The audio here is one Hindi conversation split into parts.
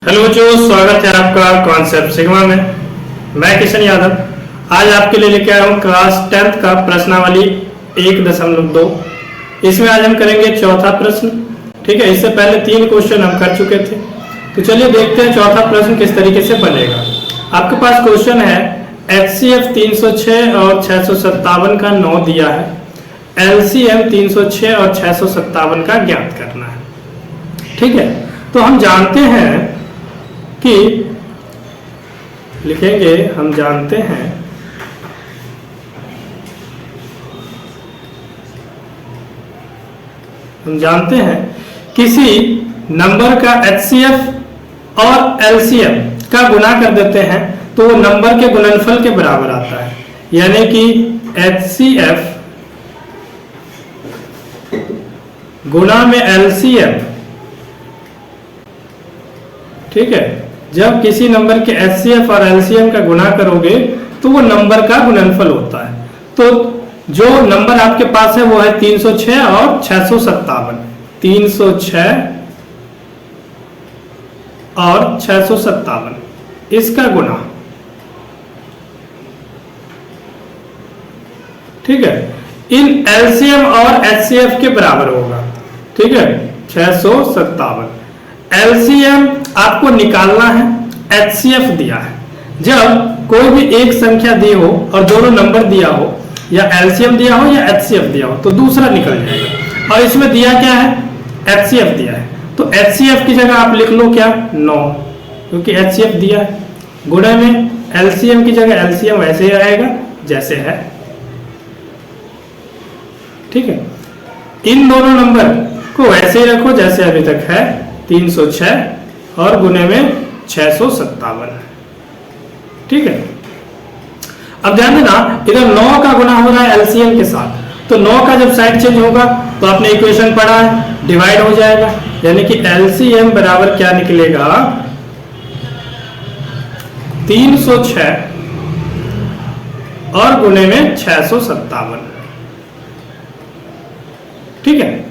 हेलो बच्चों, स्वागत है आपका कॉन्सेप्ट सिग्मा में। मैं किशन यादव आज आपके लिए लेके आया हूँ क्लास 10th का प्रश्नावली 1.2। इसमें आज हम करेंगे चौथा प्रश्न। ठीक है, इससे पहले 3 क्वेश्चन हम कर चुके थे, तो चलिए देखते हैं चौथा प्रश्न किस तरीके से बनेगा। आपके पास क्वेश्चन है HCF 306 और 657 का 9 दिया है, LCM 306 और 657 का ज्ञात करना है। ठीक है, तो हम जानते हैं कि लिखेंगे, हम जानते हैं किसी नंबर का HCF और LCM का गुणा कर देते हैं तो वो नंबर के गुणनफल के बराबर आता है, यानी कि HCF गुणा में LCM। ठीक है, जब किसी नंबर के HCF और LCM का गुणा करोगे तो वो नंबर का गुणनफल होता है। तो जो नंबर आपके पास है वो है 306 और 657। 306 और 657 इसका गुणा। ठीक है, इन LCM और HCF के बराबर होगा। ठीक है, 657। LCM आपको निकालना है, HCF दिया है। जब कोई भी एक संख्या दी हो और दोनों नंबर दिया हो, या LCM दिया हो या HCF दिया हो, तो दूसरा निकल जाएगा। और इसमें दिया क्या है? HCF दिया है, तो HCF की जगह आप लिख लो क्या? 9, क्योंकि HCF दिया है। गुणे में LCM की जगह LCM वैसे ही आएगा जैसे है। ठीक है, इन दोनों नंबर को वैसे ही रखो जैसे अभी तक है, 306 और गुणे में 657। ठीक है, अब ध्यान देना, इधर 9 का गुणा हो रहा है LCM के साथ, तो 9 का जब साइड चेंज होगा तो आपने इक्वेशन पढ़ा है, डिवाइड हो जाएगा, यानी कि LCM बराबर क्या निकलेगा? 306 और गुणे में 657। ठीक है,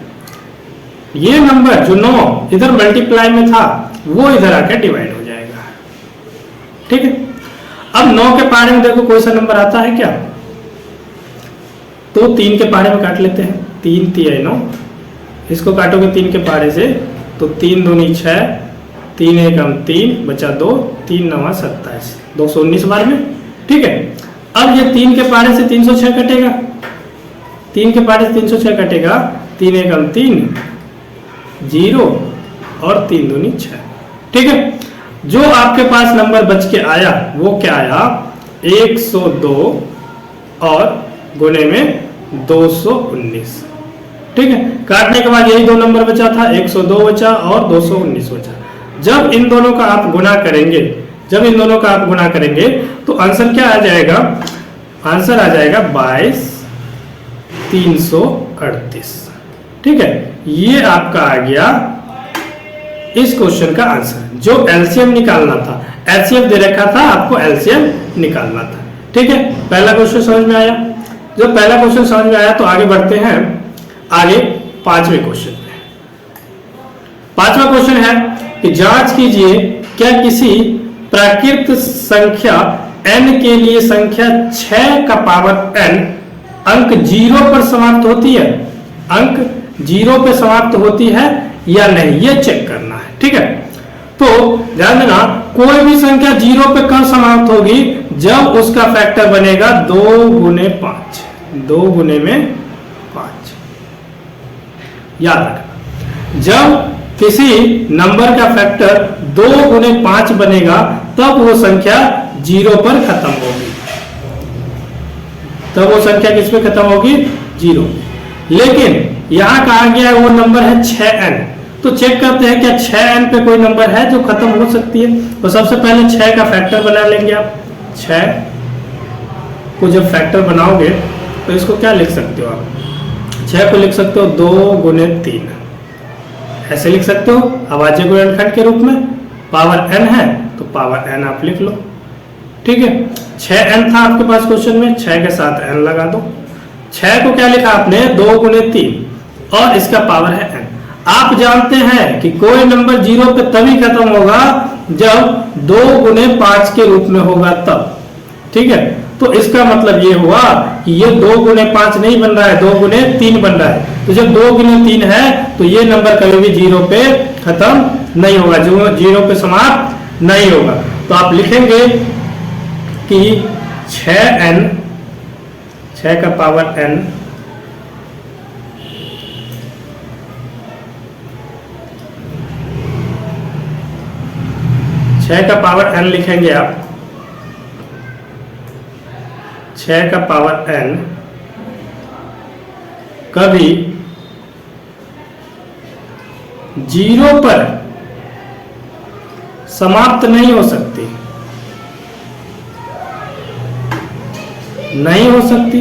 ये नंबर जो 9 इधर मल्टीप्लाई में था वो इधर आकर डिवाइड हो जाएगा। ठीक है, अब 9 के पहाड़े में देखो कोई सा नंबर आता है क्या? तो 3 के पहाड़े में काट लेते हैं। 3 3 9, इसको काटोगे 3 के पहाड़े से तो 3 दूनी 6, 3 1 3, बचा 2, 3 9 27, 219 बार में। ठीक है, अब ये 3 के पहाड़े से 306 कटेगा, 3 के पहाड़े से 306 कटेगा, 3 1 3 0 और 3 दूनी 6। ठीक है, जो आपके पास नंबर बच के आया वो क्या आया? 102 और गुणे में 219। ठीक है, काटने के बाद यही दो नंबर बचा था, 102 बचा और 219 बचा। जब इन दोनों का आप गुणा करेंगे, तो आंसर क्या आ जाएगा? आंसर आ जाएगा 22,338। ठीक है, ये आपका आ गया इस क्वेश्चन का आंसर। जो LCM निकालना था, HCF दे रखा था, आपको LCM निकालना था। ठीक है, पहला क्वेश्चन समझ में आया। जब पहला क्वेश्चन समझ में आया तो आगे बढ़ते हैं, आगे 5वें क्वेश्चन पे। 5वां क्वेश्चन है कि जांच कीजिए क्या किसी प्राकृत संख्या n के लिए संख्या 6 का पावर n अंक 0 पर समाप्त होती है? अंक 0 पे समाप्त होती है या नहीं, ये चेक करना है। ठीक है, तो ध्यान देना, कोई भी संख्या 0 पे कब समाप्त होगी? जब उसका फैक्टर बनेगा 2 गुने 5, 2 गुने में 5। याद रखना, जब किसी नंबर का फैक्टर 2 गुने 5 बनेगा तब वो संख्या 0 पर खत्म होगी। तब वो संख्या किस पे खत्म होगी? 0। लेकिन यहां कहा गया है वो नंबर है 6n, तो चेक करते हैं क्या 6n पे कोई नंबर है जो खत्म हो सकती है। तो सबसे पहले 6 का फैक्टर बना लेंगे आप। 6 को जब फैक्टर बनाओगे तो इसको क्या लिख सकते हो आप? 6 को लिख सकते हो 2 गुने 3, ऐसे लिख सकते हो अभाज्य गुणनखंड के रूप में। पावर n है तो पावर n आप लिख लो। ठीक है, 6n था आपके पास क्वेश्चन में, 6 के साथ n लगा दो। 6 को क्या लिखा आपने? 2 गुने 3 और इसका पावर है n। आप जानते हैं कि कोई नंबर 0 पे तभी खत्म होगा जब 2 गुने 5 के रूप में होगा तब। ठीक है, तो इसका मतलब ये हुआ कि ये 2 गुने 5 नहीं बन रहा है, 2 गुने 3 बन रहा है। तो जब 2 गुने 3 है तो ये नंबर कभी भी 0 पे खत्म नहीं होगा, जो 0 पे समाप्त नहीं होगा। तो आप लिखेंगे कि 6n, 6 का पावर n, छह का पावर n लिखेंगे आप, 6 का पावर n कभी 0 पर समाप्त नहीं हो सकती, नहीं हो सकती।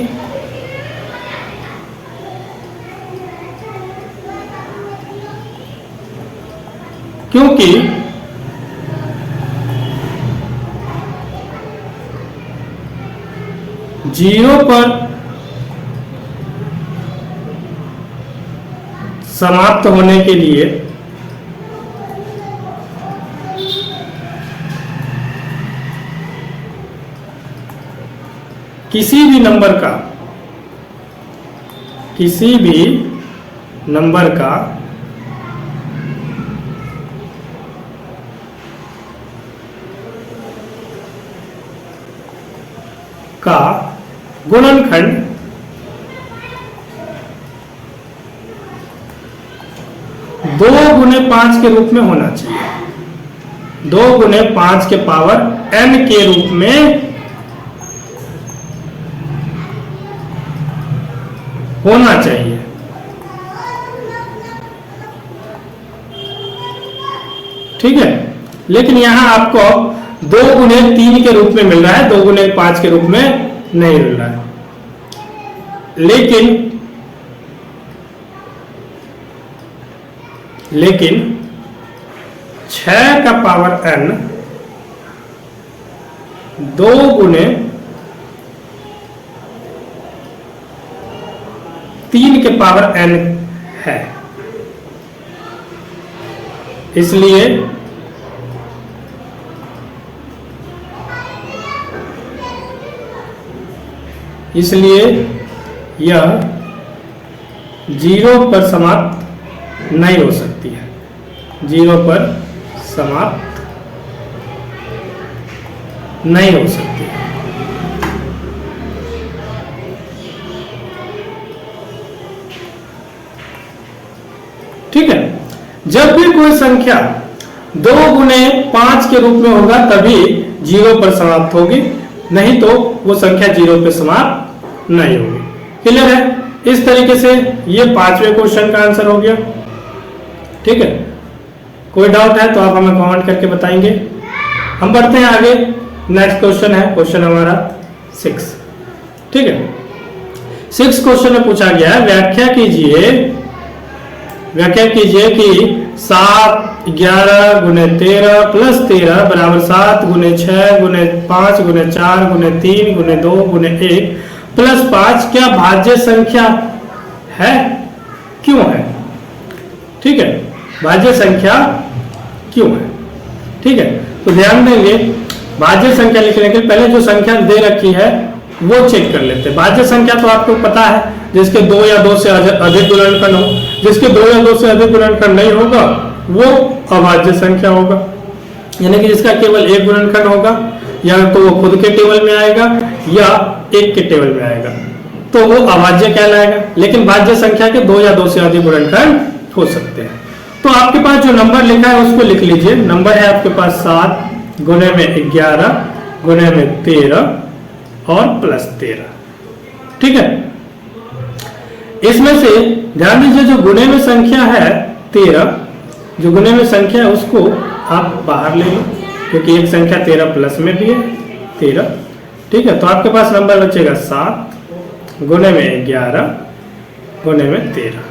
क्योंकि 0 पर समाप्त होने के लिए किसी भी नंबर का गुणनखंड 2 गुने 5 के रूप में होना चाहिए, 2 गुने 5 के पावर n के रूप में होना चाहिए। ठीक है, लेकिन यहां आपको 2 गुने 3 के रूप में मिल रहा है, 2 गुने 5 के रूप में नहीं मिल रहा है। लेकिन 6 का पावर n 2 गुने 3 के पावर n है, इसलिए यह 0 पर समाप्त नहीं हो सकती है, 0 पर समाप्त नहीं हो सकती है। ठीक है, जब भी कोई संख्या 2 गुने 5 के रूप में होगा तभी 0 पर समाप्त होगी, नहीं तो वो संख्या 0 पे समाप्त नहीं होगी। क्लियर है? इस तरीके से ये 5वें क्वेश्चन का आंसर हो गया। ठीक है, कोई डाउट है तो आप हमें कमेंट करके बताएंगे। हम बढ़ते हैं आगे। नेक्स्ट क्वेश्चन है क्वेश्चन हमारा 6। ठीक है, 6 क्वेश्चन में पूछा गया है, व्याख्या कीजिए कि 7 11 गुने 13 प्लस 13 बराबर 7 गुने 6 गुने 5 गुने 4 गुने 3 गुने 2 गुने 1 प्लस 5 क्या भाज्य संख्या है? क्यों है? ठीक है, भाज्य संख्या क्यों है? ठीक है, तो ध्यान देंगे, भाज्य संख्या लिखने के पहले जो संख्या दे रखी है वो चेक कर लेते हैं। भाज्य संख्या तो आपको पता है, जिसके 2 या 2 से अधिक गुणनखंड हो, जिसके 2 या 2 से अधिक गुणनखंड नहीं होगा वो अभाज्य संख्या होगा, यानी कि जिसका केवल एक गुणनखंड होगा, या तो वो खुद के टेबल में आएगा या एक के टेबल में आएगा, तो वो अभाज्य कहलाएगा। लेकिन भाज्य संख्या के 2 या 2 से अधिक गुणनखंड हो सकते हैं। तो आपके पास जो नंबर लिखा है उसको लिख लीजिए। नंबर है आपके पास 7 गुने में 11 गुने में 13 और प्लस 13। ठीक है, इसमें से ध्यान दीजिए जो गुणे में संख्या है 13, जो गुणे में संख्या है उसको आप बाहर ले लो, क्योंकि एक संख्या 13 प्लस में भी है 13। ठीक है, तो आपके पास नंबर बचेगा 7 गुणे में 11 गुणे में 13,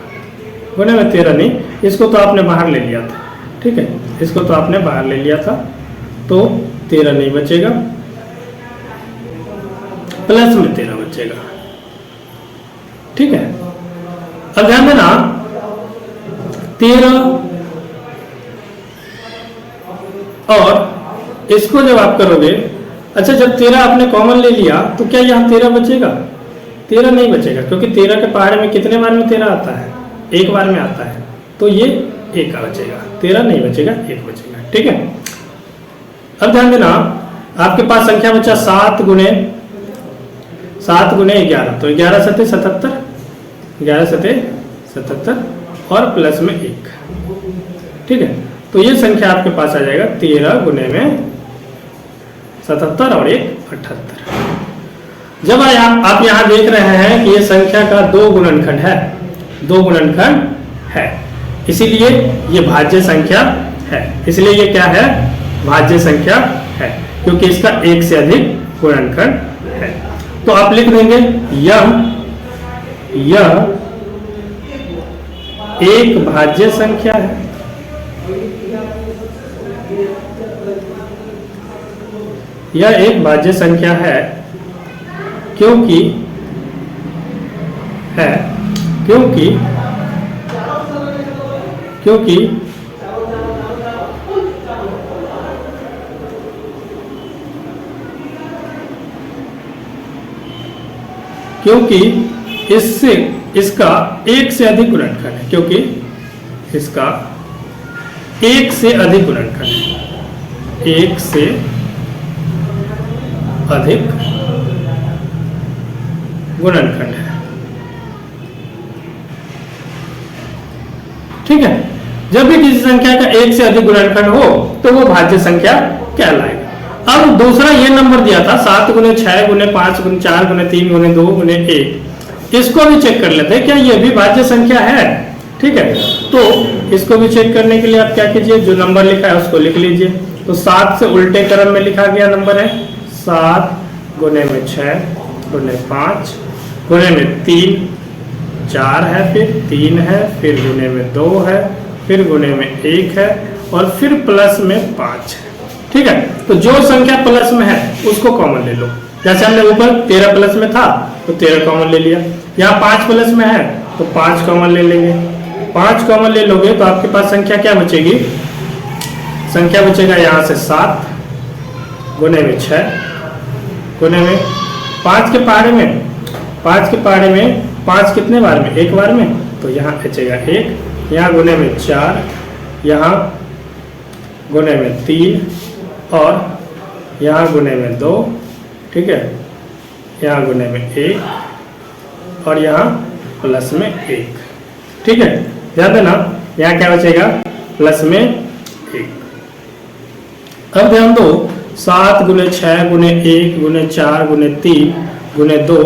गुणे में 13 नहीं, इसको तो आपने बाहर ले लिया था। ठीक है, इसको तो आपने बाहर ले लिया था, तो 13 नहीं बचेगा, प्लस में 13 बचेगा। ठीक है, अब ध्यान देना 13 और इसको जब आप करोगे, अच्छा जब 13 आपने कॉमन ले लिया तो क्या यहाँ 13 बचेगा? 13 नहीं बचेगा, क्योंकि 13 के पहाड़े में कितने बार में 13 आता है? एक बार में आता है, तो ये एक का बचेगा, 13 नहीं बचेगा, एक बचेगा। ठीक है, अब ध्यान देना, आपके पास संख्या बचा 7 गुने 11, तो 11 सते 77, 11 सते 77 और प्लस में 1। ठीक है, तो ये संख्या आपके पास आ जाएगा 13 गुने में 77 और 1 78। जब आप यहाँ देख रहे हैं कि ये संख्या का 2 गुणनखंड है, 2 गुणनखंड है, इसीलिए ये भाज्य संख्या है। इसलिए ये क्या है? भाज्य संख्या है, क्योंकि इसका 1 से अधिक गुणनखंड है। तो आप लिख देंगे यह एक भाज्य संख्या है। यह एक भाज्य संख्या है क्योंकि इसका 1 से अधिक गुणनखंड है, क्योंकि इसका 1 से अधिक गुणनखंड है, 1 से अधिक गुणनखंड है। ठीक है, जब भी किसी संख्या का 1 से अधिक गुणनखंड हो तो वो भाज्य संख्या कहलाएगा। अब दूसरा ये नंबर दिया था 7 गुने 6 गुने 5 गुने 4 गुने 3 गुने 2 गुने 1, इसको भी चेक कर लेते हैं क्या ये भी भाज्य संख्या है। ठीक है, तो इसको भी चेक करने के लिए आप क्या कीजिए, जो नंबर लिखा है उसको लिख लीजिए। तो 7 से उल्टे क्रम में लिखा गया नंबर है 7 गुने में 6 गुने 5 गुने में 3, 4 है, फिर 3 है, फिर गुने में 2 है, फिर गुने में 1 है और फिर प्लस में 5 है। ठीक है, तो जो संख्या प्लस में है उसको कॉमन ले लो। जैसे हमने ऊपर 13 प्लस में था तो 13 कॉमन ले लिया, यहाँ 5 प्लस में है तो 5 कॉमन ले लेंगे। 5 कॉमन ले लोगे तो आपके पास संख्या क्या बचेगी? संख्या बचेगा यहाँ से 7 गुने में 6 गुने में 5 के पहाड़े में 5 कितने बार में? 1 बार में, तो यहाँ बचेगा 1, यहाँ गुने में 4, यहाँ गुने में 3 और यहाँ गुने में 2। ठीक है, यहाँ गुने में 1 और यहाँ प्लस में 1। ठीक है, ध्यान देना, यहाँ क्या बचेगा? प्लस में 1। अब ध्यान दो, 7 गुने 6 गुने 1 गुने 4 गुने 3 गुने 2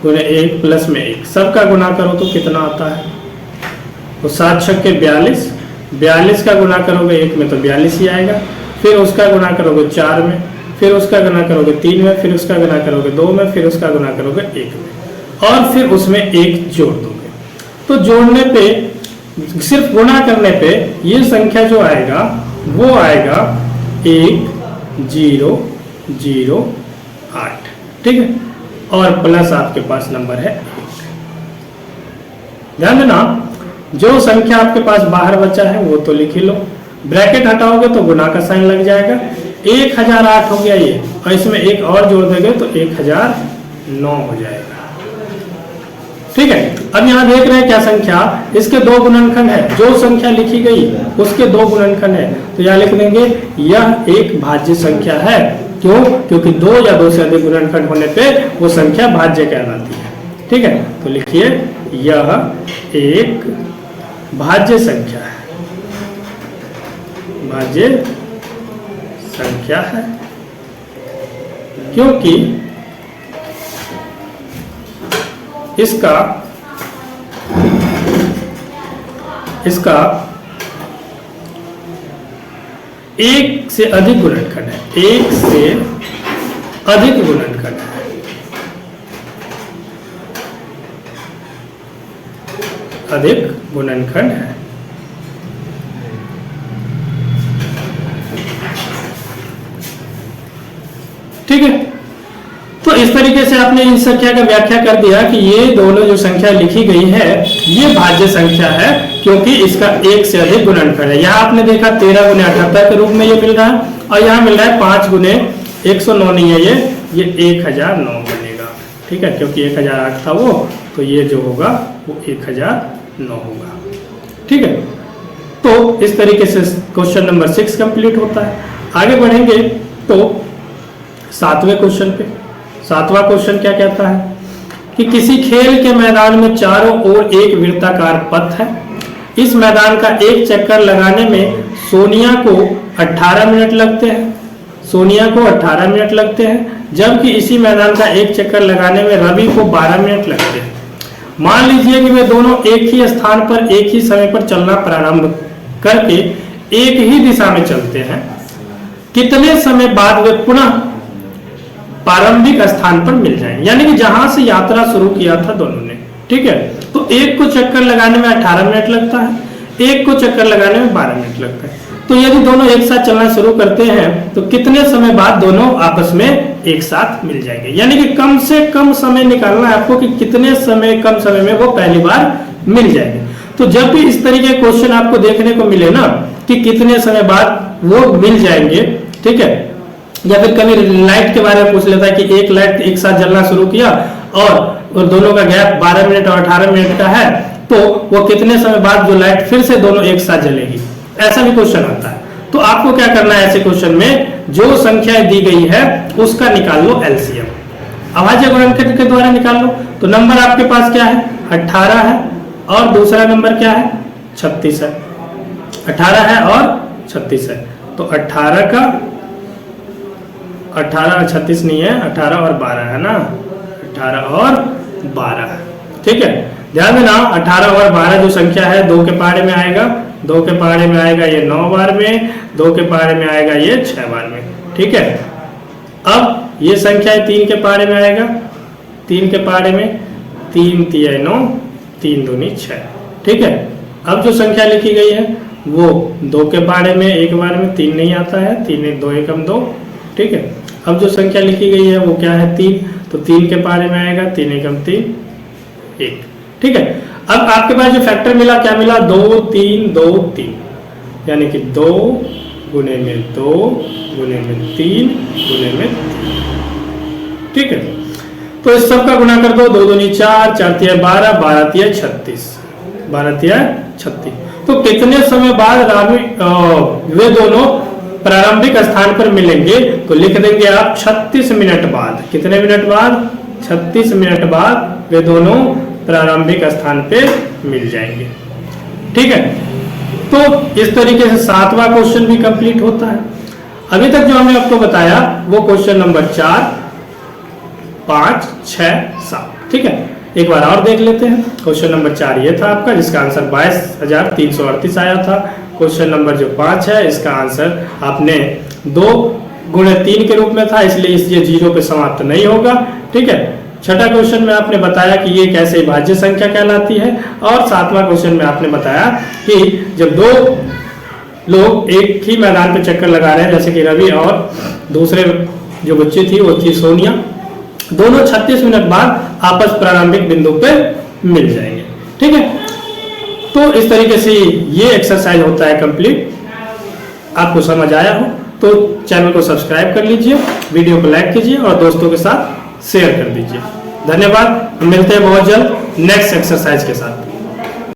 गुने 1 प्लस में 1, सबका गुना करो तो कितना आता है? तो 7 छक्के 42, 42 का गुना करोगे 1 में तो 42 ही आएगा, फिर उसका गुना करोगे 4 में, फिर उसका गुना करोगे 3 में, फिर उसका गुना करोगे 2 में, फिर उसका गुना करोगे 1 में और फिर उसमें 1 जोड़ दोगे। तो जोड़ने पे, सिर्फ गुणा करने पे ये संख्या जो आएगा वो आएगा 1008। ठीक है, और प्लस आपके पास नंबर है 1। ध्यान देना, जो संख्या आपके पास बाहर बचा है वो तो लिख ही लो, ब्रैकेट हटाओगे तो गुना का साइन लग जाएगा। 1008 हो गया ये, और इसमें 1 और जोड़ देंगे तो 1009 हो जाएगा। ठीक है, अब यहाँ देख रहे हैं क्या संख्या, इसके 2 गुणनखंड है, जो संख्या लिखी गई उसके 2 गुणनखंड है, तो यहाँ लिख देंगे यह एक भाज्य संख्या है। क्यों? क्योंकि 2 या 2 से अधिक गुणनखंड होने पे वो संख्या भाज्य कहलाती है। ठीक है, तो लिखिए यह एक भाज्य संख्या है, भाज्य संख्या है क्योंकि इसका 1 से अधिक गुणनखंड है, 1 से अधिक गुणनखंड है। अधिक गुणनखंड है। ठीक है, तो इस तरीके तरीके से आपने इन संख्या का व्याख्या कर दिया कि ये दोनों जो संख्या लिखी गई है ये भाज्य संख्या है, क्योंकि इसका एक से अधिक गुणनफल है। यहाँ आपने देखा 13 गुने 78 के रूप में ये मिल रहा है, और यहाँ मिल रहा है 5 गुने 109 नहीं है ये 1009 बनेगा। ठीक है, क्योंकि 1008 था वो, तो ये जो होगा वो 1009 होगा। ठीक है, तो इस तरीके से क्वेश्चन नंबर 6 कंप्लीट होता है। आगे बढ़ेंगे तो 7वें क्वेश्चन पे। 7वां क्वेश्चन क्या कहता है कि किसी खेल के मैदान में चारों ओर एक वृत्ताकार पथ है। इस मैदान का एक चक्कर लगाने में सोनिया को 18 मिनट लगते हैं। सोनिया को 18 मिनट लगते हैं, जबकि इसी मैदान का एक चक्कर लगाने में रवि को 12 मिनट लगते हैं। मान लीजिए कि वे दोनों एक ही स्थान पर एक ही समय पर चलना प्रारंभ करके एक ही दिशा में चलते हैं। कितने समय बाद वे पुनः प्रारंभिक स्थान पर मिल जाएंगे, यानी कि जहां से यात्रा शुरू किया था दोनों ने। ठीक है, तो एक को चक्कर लगाने में 18 मिनट लगता है, एक को चक्कर लगाने में 12 मिनट लगता है। तो यदि दोनों एक साथ चलना शुरू करते हैं तो कितने समय बाद दोनों आपस में एक साथ मिल जाएंगे, यानी कि कम से कम समय निकालना है आपको कि कितने समय कम समय में वो पहली बार मिल जाएंगे। तो जब भी इस तरीके के क्वेश्चन आपको देखने को मिले ना कि कितने समय बाद वो मिल जाएंगे, ठीक है, या फिर कभी लाइट के बारे में पूछ लेता है कि एक लाइट एक साथ जलना शुरू किया और दोनों का गैप 12 मिनट और 18 मिनट का है, तो वो कितने समय बाद जो लाइट फिर से दोनों एक साथ जलेगी, ऐसा भी क्वेश्चन आता है। तो आपको क्या करना है ऐसे क्वेश्चन में, जो संख्या दी गई है उसका निकाल लो एलसीएम, अभाज्य गुणनखंड के द्वारा निकाल लो। तो नंबर आपके पास क्या है, 18 है, और दूसरा नंबर क्या है, 36 है। 18 है और 36 है, तो 18 का 18 36 नहीं है, 18 और 12 है ना, 18 और 12 है। ठीक है, ध्यान देना 18 और 12 जो संख्या है 2 के पहाड़े में आएगा, 2 के पहाड़े में आएगा ये 9 बार में, 2 के पहाड़े में आएगा ये 6 बार में। ठीक है, अब ये संख्या 3 के पहाड़े में आएगा, 3 के पहाड़े में 3 3 9 3 दूनी 6। ठीक है, अब जो संख्या लिखी गई है वो 2 के पहाड़े में एक बार में 3 नहीं आता है, 3 1 2 1 2। ठीक है, अब जो संख्या लिखी गई है वो क्या है, 3, तो 3 के पहाड़े में आएगा 3 1 3 1। ठीक है, अब आपके पास जो फैक्टर मिला क्या मिला, 2 3 2 3, यानी कि 2 गुने में 2 गुने में 3 गुने में 3। ठीक है, तो इस सब का गुणा कर दो, 2 दूनी 4 4 तिया 12 12 तिया 36 12 तिया 36। तो कितने समय बाद वे दोनों प्रारंभिक स्थान पर मिलेंगे, तो लिख देंगे आप 36 मिनट बाद। कितने मिनट बाद, 36 मिनट बाद वे दोनों प्रारंभिक स्थान पे मिल जाएंगे। ठीक है, तो इस तरीके से 7वां क्वेश्चन भी कंप्लीट होता है। अभी तक जो हमने आपको बताया वो क्वेश्चन नंबर 4 5 6 7। ठीक है, एक बार और देख लेते हैं। क्वेश्चन नंबर 4 ये था आपका, जिसका आंसर 22,338 आया था। क्वेश्चन नंबर जो 5 है इसका आंसर आपने 2 गुणे 3 के रूप में था, इसलिए ये 0 पे समाप्त नहीं होगा। ठीक है, छठा क्वेश्चन में आपने बताया कि ये कैसे भाज्य संख्या कहलाती है, और 7वां क्वेश्चन में आपने बताया कि जब 2 लोग एक ही मैदान पे चक्कर लगा रहे हैं, जैसे कि रवि और दूसरे जो बच्ची थी वो थी सोनिया, दोनों 36 मिनट बाद आपस प्रारंभिक बिंदु पे मिल जाएंगे। ठीक है, तो इस तरीके से ये एक्सरसाइज होता है कंप्लीट। आपको समझ आया हो तो चैनल को सब्सक्राइब कर लीजिए, वीडियो को लाइक कीजिए और दोस्तों के साथ शेयर कर दीजिए। धन्यवाद, मिलते हैं बहुत जल्द नेक्स्ट एक्सरसाइज के साथ।